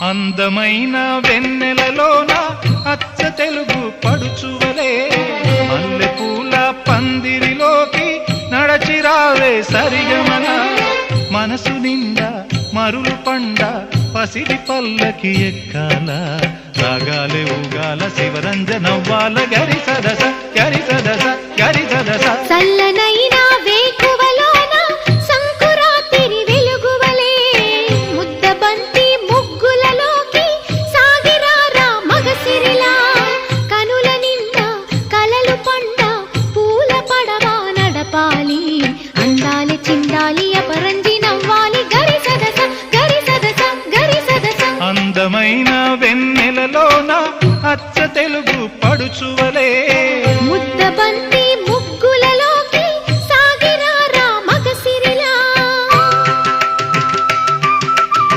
అందమైన వెన్నెలలోన అచ్చ తెలుగు పడుచువలే మల్లెపూల పందిరిలోకి నడచిరావే సరిగమన మనసు నిండా మరులు పండ పసిడి పల్లకి ఎక్కాల రాగాలే ఊగాల శివరంజనవ్వాల గరి సదస గరి సదస గరి సదస చల్లనైనా వేకువలోన సంకురాతిరి వెలుగువలే ముద్దబంతి ముగ్గులలోకి సాగిరారా మగసిరిలా కనుల నిండా కలలు పండ పూల పడవా నడపాలి అందాలి చిందాలి అపరంజి నవ్వాలి గరి సదస గరి సదస గరి సదస అందమైన వెన్నెలలోన అచ్చ తెలుగు పడుచువ